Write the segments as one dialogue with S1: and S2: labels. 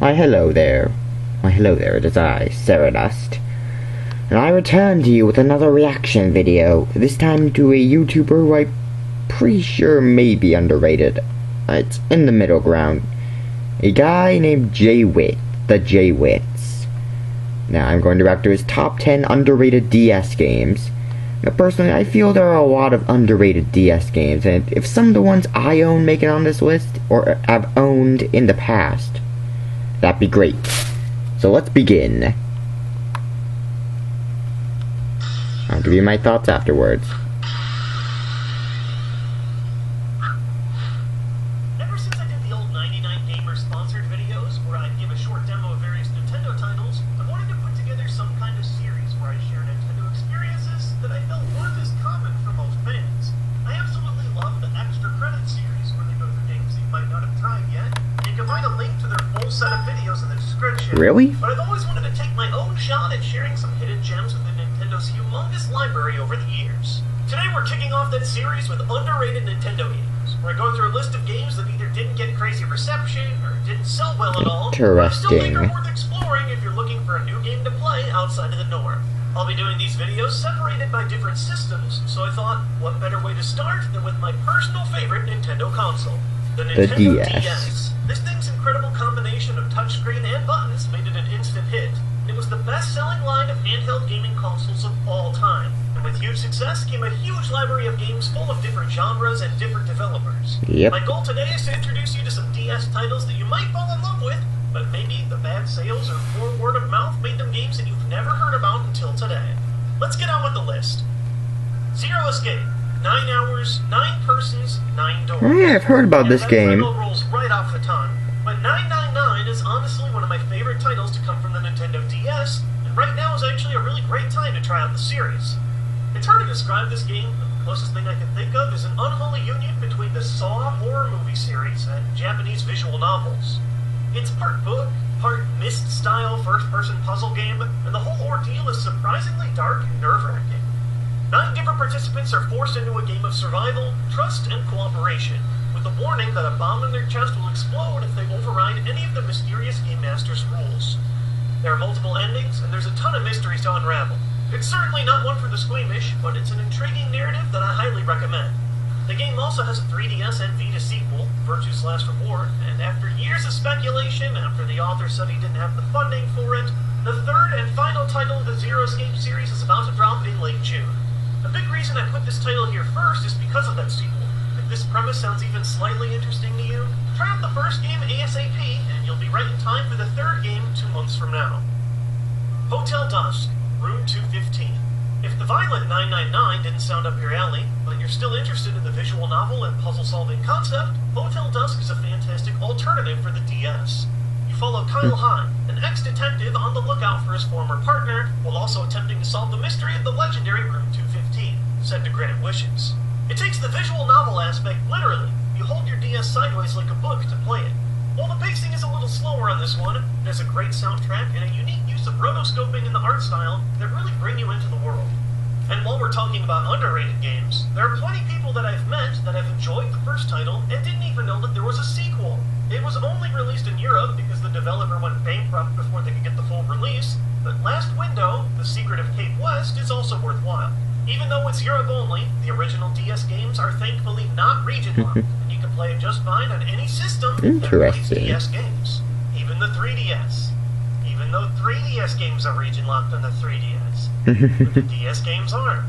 S1: Why hello there, it is I, Ceradust. And I return to you with another reaction video, this time to a YouTuber who I'm pretty sure may be underrated. It's in the middle ground. A guy named jwittz, the jwittz. Now I'm going to react to his top 10 underrated DS games. Now personally, I feel there are a lot of underrated DS games, and if some of the ones I own make it on this list, or have owned in the past, that'd be great. So let's begin. I'll give you my thoughts afterwards.
S2: Ever since I did the old 99 Gamer sponsored videos where I'd give a short demo of various Nintendo titles, I wanted to put together some kind of series where I share Nintendo experiences that I felt weren't as common for most fans. I absolutely love the Extra Credit series where they go through games that you might not have tried yet. You can find a link to their full set of videos in the description.
S1: Really?
S2: But I've always wanted to take my own shot at sharing some hidden gems within Nintendo's humongous library over the years. Today we're kicking off that series with underrated Nintendo games, where I go through a list of games that either didn't get crazy reception or didn't sell well at all, but still think are worth exploring if you're looking for a new game to play outside of the norm. I'll be doing these videos separated by different systems, so I thought, what better way to start than with my personal favorite Nintendo console, the Nintendo DS. This thing's incredible combination of touchscreen and buttons made it an instant hit. It was the best-selling line of handheld gaming consoles of all time. And with huge success came a huge library of games full of different genres and different developers.
S1: Yep.
S2: My goal today is to introduce you to some DS titles that you might fall in love with, but maybe the bad sales or poor word of mouth made them games that you've never heard about until today. Let's get on with the list. Zero Escape. 9 hours, 9 persons, 9 doors.
S1: Oh yeah, I've heard about this game.
S2: Rolls right off the tongue, but 999 is honestly one of my favorite titles to come from the Nintendo DS, and right now is actually a really great time to try out the series. It's hard to describe this game, but the closest thing I can think of is an unholy union between the Saw horror movie series and Japanese visual novels. It's part book, part Myst-style first-person puzzle game, and the whole ordeal is surprisingly dark and nerve-wracking. 9 different participants are forced into a game of survival, trust, and cooperation, with the warning that a bomb in their chest will explode if they override any of the mysterious Game Master's rules. There are multiple endings, and there's a ton of mysteries to unravel. It's certainly not one for the squeamish, but it's an intriguing narrative that I highly recommend. The game also has a 3DS and Vita sequel, Virtue's Last Reward, and after years of speculation, after the author said he didn't have the funding for it, the third and final title of the Zero Escape series is about to drop in late June. A big reason I put this title here first is because of that sequel. If this premise sounds even slightly interesting to you, try out the first game ASAP, and you'll be right in time for the third game 2 months from now. Hotel Dusk, Room 215. If the violent 999 didn't sound up your alley, but you're still interested in the visual novel and puzzle-solving concept, Hotel Dusk is a fantastic alternative for the DS. You follow Kyle Hine, an ex-detective on the lookout for his former partner, while also attempting to solve the mystery of the legendary Room 215, said to grant wishes. It takes the visual novel aspect literally. You hold your DS sideways like a book to play it. While the pacing is a little slower on this one, it has a great soundtrack and a unique use of rotoscoping in the art style that really bring you into the world. And while we're talking about underrated games, there are plenty of people that I've met that have enjoyed the first title and didn't even know that there was a sequel. It was only released in Europe because the developer went bankrupt before they could get the full release, but Last Window, The Secret of Cape West, is also worthwhile. Even though it's Europe only, the original DS games are thankfully not region-locked, and you can play it just fine on any system that plays DS games. Even the 3DS. Even though 3DS games are region-locked on the 3DS. But the DS games aren't.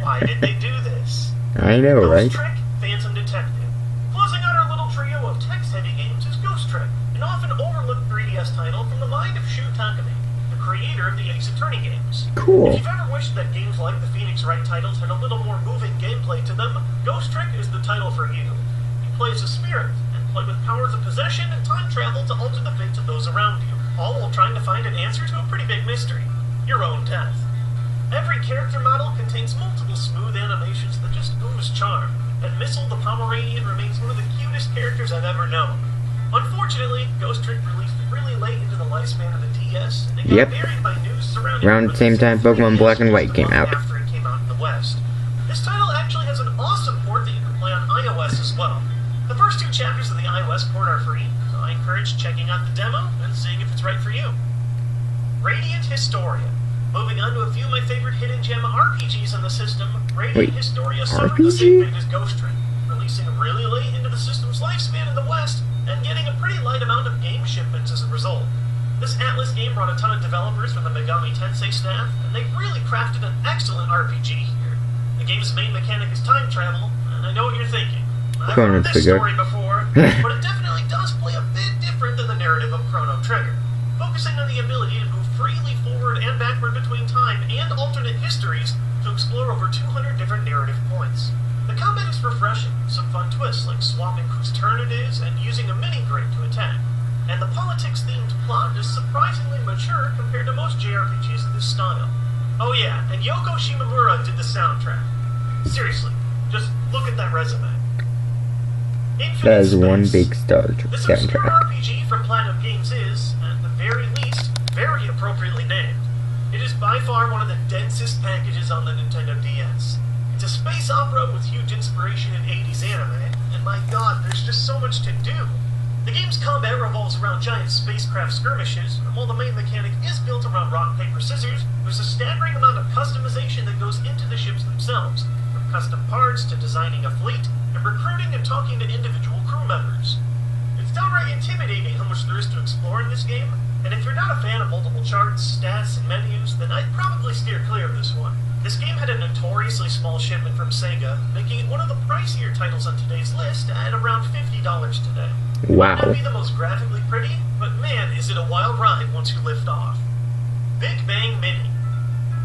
S2: Why did they do this?
S1: I know, right?
S2: Ghost Trick, Phantom Detective. Closing out our little trio of text-heavy games is Ghost Trick, an often overlooked 3DS title from the mind of Shu Takumi, the creator of the Ace Attorney games.
S1: Cool.
S2: If you've ever wished that games like the Phoenix Wright titles had a little more moving gameplay to them, Ghost Trick is the title for you. You play as a spirit, and play with powers of possession and time travel to alter the fates of those around you, all while trying to find an answer to a pretty big mystery: your own death. Every character model contains multiple smooth animations that just ooze charm, and Missile the Pomeranian remains one of the cutest characters I've ever known. Unfortunately, Ghost Trick released really late into the lifespan of the DS, and it got buried by news surrounding
S1: around the same time Pokemon Black and White came out.
S2: After it came out in the West. This title actually has an awesome port that you can play on iOS as well. The first 2 chapters of the iOS port are free, so I encourage encourage checking out the demo and seeing if it's right for you. Radiant Historia. Moving on to a few of my favorite hidden gem RPGs on the system, Radiant Historia suffered the same fate as Ghost Trick, releasing really late into the system's lifespan in the West, and getting a pretty light amount of game shipments as a result. This Atlas game brought a ton of developers from the Megami Tensei staff, and they really crafted an excellent RPG here. The game's main mechanic is time travel, and I know what you're thinking. I've heard this story before, but it definitely does play a bit different than the narrative of Chrono Trigger, focusing on the ability to move freely forward and backward between time and alternate histories to explore over 200 different narrative points. The combat is refreshing, with some fun twists like swapping whose turn it is and using a mini-grid to attack. And the politics-themed plot is surprisingly mature compared to most JRPGs of this style. Oh yeah, and Yoko Shimomura did the soundtrack. Seriously, just look at that resume.
S1: That is one big star
S2: This
S1: soundtrack.
S2: obscure RPG from Platinum Games is, at the very least, very appropriately named. It is by far one of the densest packages on the Nintendo DS. It's a space opera with huge inspiration in 80s anime, and my god, there's just so much to do. The game's combat revolves around giant spacecraft skirmishes, and while the main mechanic is built around rock, paper, scissors, there's a staggering amount of customization that goes into the ships themselves, from custom parts to designing a fleet, and recruiting and talking to individual crew members. It's downright intimidating how much there is to explore in this game, and if you're not a fan of multiple charts, stats, and menus, then I'd probably steer clear of this one. This game had a notoriously small shipment from Sega, making it one of the pricier titles on today's list at around $50 today.
S1: Wow.
S2: It might not be the most graphically pretty, but man, is it a wild ride once you lift off. Big Bang Mini.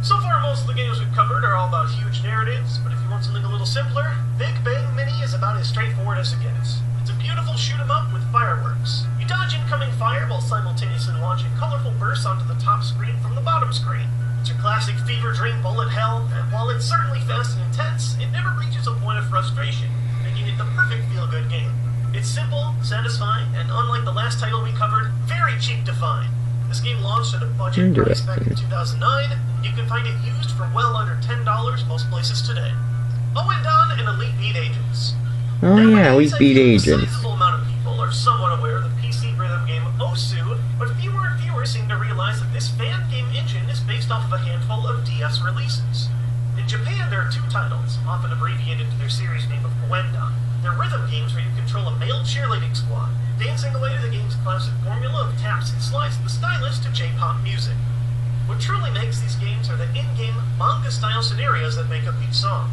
S2: So far, most of the games we've covered are all about huge narratives, but if you want something a little simpler, Big Bang Mini is about as straightforward as it gets. It's a beautiful shoot-'em-up with fireworks. You dodge incoming fire while simultaneously launching colorful bursts onto the top screen from the bottom screen. It's your classic fever dream bullet hell, and while it's certainly fast and intense, it never reaches a point of frustration, making it the perfect feel-good game. It's simple, satisfying, and unlike the last title we covered, very cheap to find. This game launched at a budget price back in 2009, and you can find it used for well under $10 most places today. Owendan and Elite Beat Agents.
S1: Oh yeah, we beat agents.
S2: A sizable amount of people are somewhat aware of the PC rhythm game Osu, but fewer and fewer seem to realize that this fan game engine is based off of a handful of DS releases. In Japan, there are two titles, often abbreviated to their series name of Owendan. They're rhythm games where you control a male cheerleading squad, dancing away to the game's classic formula of taps and slides of the stylus to J-pop music. What truly makes these games are the in-game, manga-style scenarios that make up each song.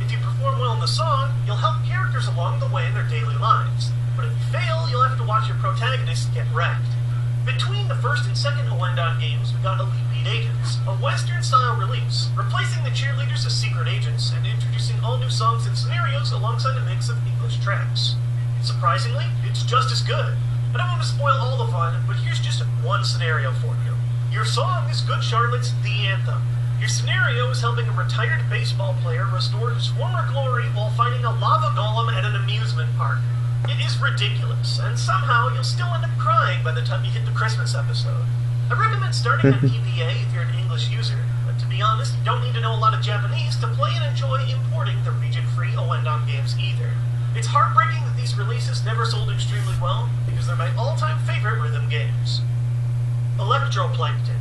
S2: If you perform well in the song, you'll help characters along the way in their daily lives. But if you fail, you'll have to watch your protagonist get wrecked. Between the first and second Owendan games, we got Elite Beat Agents, a Western-style release, replacing the cheerleaders as secret agents and introducing all new songs and scenarios alongside a mix of English tracks. Surprisingly, it's just as good. I don't want to spoil all the fun, but here's just one scenario for you. Your song is Good Charlotte's The Anthem. Your scenario is helping a retired baseball player restore his former glory while fighting a lava golem at an amusement park. It is ridiculous, and somehow you'll still end up crying by the time you hit the Christmas episode. I recommend starting on EVA if you're an English user, but to be honest, you don't need to know a lot of Japanese to play and enjoy importing the region-free Owendan games either. It's heartbreaking that these releases never sold extremely well, because they're my all-time favorite rhythm games. Electroplankton.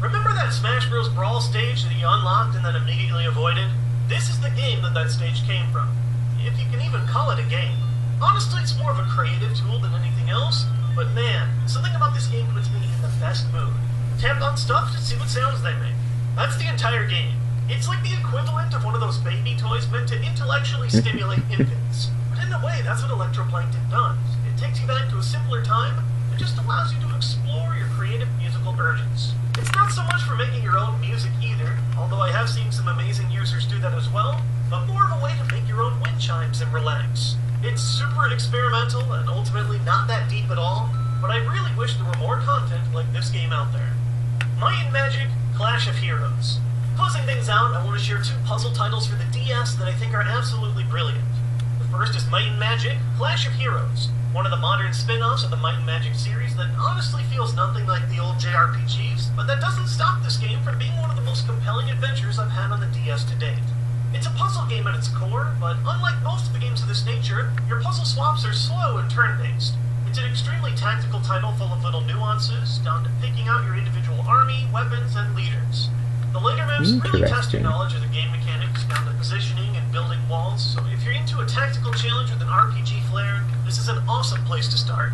S2: Remember that Smash Bros. Brawl stage that you unlocked and then immediately avoided? This is the game that stage came from. If you can even call it a game. Honestly, it's more of a creative tool than anything else, but man, something about this game puts me in the best mood. Tap on stuff to see what sounds they make. That's the entire game. It's like the equivalent of one of those baby toys meant to intellectually stimulate infants. But in a way, that's what Electroplankton does. It takes you back to a simpler time, and just allows you to explore your creative musical urges. It's not so much for making your own music either, although I have seen some amazing users do that as well, but more of a way to make your own wind chimes and relax. It's super experimental and ultimately not that deep at all, but I really wish there were more content like this game out there. Might and Magic: Clash of Heroes. Closing things out, I want to share two puzzle titles for the DS that I think are absolutely brilliant. The first is Might and Magic: Clash of Heroes, one of the modern spin-offs of the Might and Magic series that honestly feels nothing like the old JRPGs, but that doesn't stop this game from being one of the most compelling adventures I've had on the DS to date. It's a puzzle game at its core, but unlike most of the games of this nature, your puzzle swaps are slow and turn-based. It's an extremely tactical title full of little nuances, down to picking out your individual army, weapons, and leaders. The later maps really test your knowledge of the game mechanics, down to positioning and building walls, so if you're into a tactical challenge with an RPG flair, this is an awesome place to start.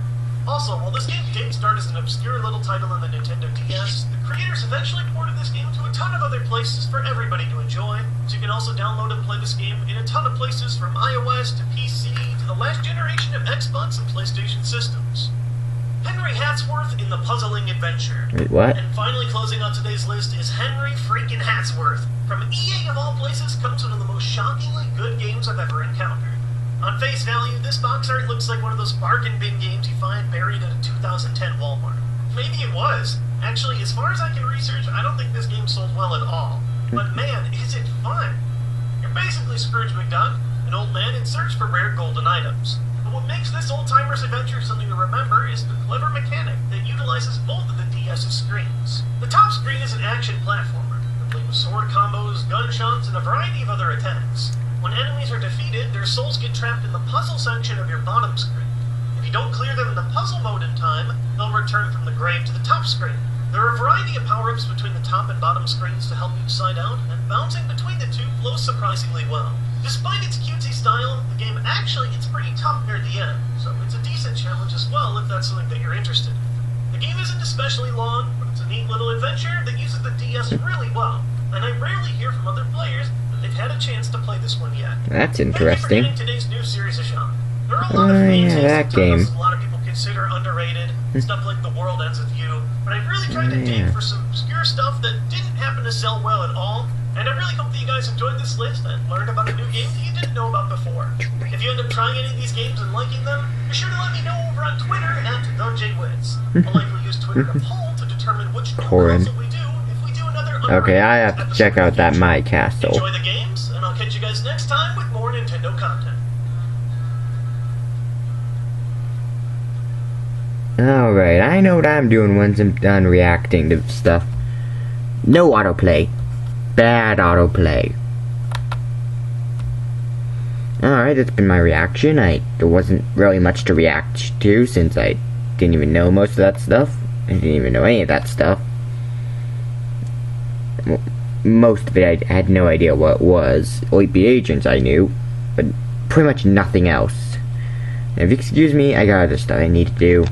S2: Also, while this game did start as an obscure little title on the Nintendo DS, the creators eventually ported this game to a ton of other places for everybody to enjoy, so you can also download and play this game in a ton of places from iOS to PC to the last generation of Xbox and PlayStation systems. Henry Hatsworth in The Puzzling Adventure.
S1: Wait, what?
S2: And finally closing on today's list is Henry freaking Hatsworth. From EA of all places comes one of the most shockingly good games I've ever encountered. On face value, this box art looks like one of those bargain bin games you find buried at a 2010 Walmart. Maybe it was. Actually, as far as I can research, I don't think this game sold well at all. But man, is it fun! You're basically Scrooge McDuck, an old man in search for rare golden items. But what makes this old-timer's adventure something to remember is the clever mechanic that utilizes both of the DS's screens. The top screen is an action platformer, complete with sword combos, gunshots, and a variety of other attacks. When enemies are defeated, their souls get trapped in the puzzle section of your bottom screen. If you don't clear them in the puzzle mode in time, they'll return from the grave to the top screen. There are a variety of power-ups between the top and bottom screens to help each side out, and bouncing between the two flows surprisingly well. Despite its cutesy style, the game actually gets pretty tough near the end, so it's a decent challenge as well if that's something that you're interested in. The game isn't especially long, but it's a neat little adventure that uses the DS really well, and I rarely hear from other players that they've had a chance to play this one yet.
S1: That's interesting.
S2: Thank you for getting today's new series of genre. There are a lot of fantastic titles a lot of people consider underrated, stuff like The World Ends With You, but I really tried to dig for some obscure stuff that didn't happen to sell well at all, and I really hope that you guys enjoyed this list and learned about a new game that you didn't know about before. If you end up trying any of these games and liking them, be sure to let me know over on Twitter at @jwittz. I'll likely use Twitter to poll to determine which new rules that we do if we do another
S1: Okay, I have to check out that My Castle.
S2: Enjoy the games, and I'll catch you guys next time with more Nintendo content.
S1: Alright, I know what I'm doing once I'm done reacting to stuff. No autoplay. Bad autoplay. Alright, that's been my reaction. There wasn't really much to react to since I didn't even know most of that stuff. I didn't even know any of that stuff. Well, most of it I had no idea what it was. Elite Agents I knew, but pretty much nothing else. Now, if you excuse me, I got other stuff I need to do.